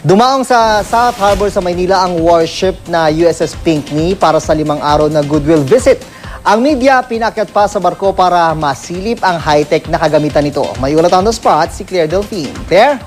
Dumaong sa South Harbor sa Maynila ang warship na USS Pinckney para sa 5 araw na goodwill visit. Ang media pinakyat pa sa barko para masilip ang high-tech na kagamitan nito. May ulat on the spot si Claire Delphine. Claire?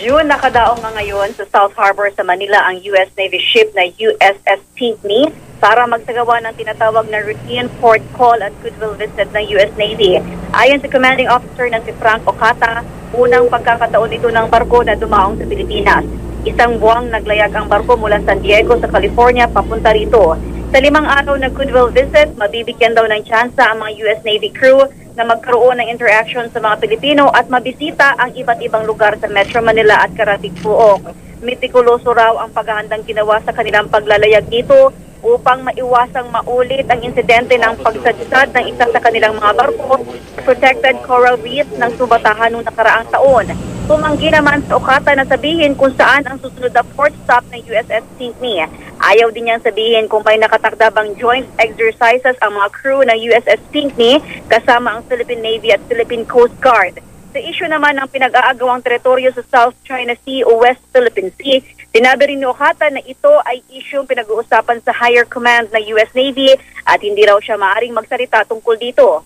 Yun, nakadaong nga ngayon sa South Harbor sa Manila ang US Navy ship na USS Pinckney para magsagawa ng tinatawag na routine port call at goodwill visit ng US Navy. Ayon sa commanding officer na si Frank Ocata, unang pagkakataon ito ng barko na dumaong sa Pilipinas. Isang buwang naglayag ang barko mula San Diego sa California papunta rito. Sa 5 araw na goodwill visit, mabibigyan daw ng tsansa ang mga US Navy crew na magkaroon ng interaction sa mga Pilipino at mabisita ang iba't ibang lugar sa Metro Manila at Karatig-Puok. Mitikuloso raw ang paghahandang ginawa sa kanilang paglalayag dito upang maiwasang maulit ang insidente ng pagsadsad ng isa sa kanilang mga barko sa protected coral reef ng Subatahan noong nakaraang taon. Tumanggi naman sa Ocata na sabihin kung saan ang susunod na port stop ng USS Pinckney. Ayaw din niyang sabihin kung may nakatakdabang joint exercises ang mga crew ng USS Pinckney kasama ang Philippine Navy at Philippine Coast Guard. Sa issue naman ng pinag-aagawang teritoryo sa South China Sea o West Philippine Sea, sinabi rin ni Ocata na ito ay isyong pinag-uusapan sa higher command ng US Navy at hindi raw siya maaaring magsalita tungkol dito.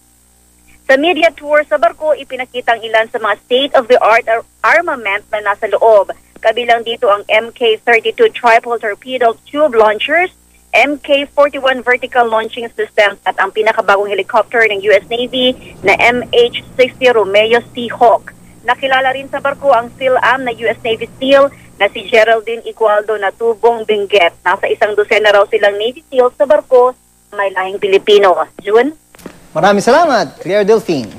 Sa media tour sa barko, ipinakita ang ilan sa mga state-of-the-art armament na nasa loob. Kabilang dito ang MK-32 triple torpedo tube launchers, MK-41 vertical launching systems at ang pinakabagong helicopter ng US Navy na MH-60 Romeo Seahawk. Nakilala rin sa barko ang SEAL-AM na US Navy SEAL na si Geraldine Igualdo na Tubong Benguet. Nasa 100 raw silang Navy SEAL sa barko na may lahing Pilipino. June? Maraming salamat, Claire Delphine.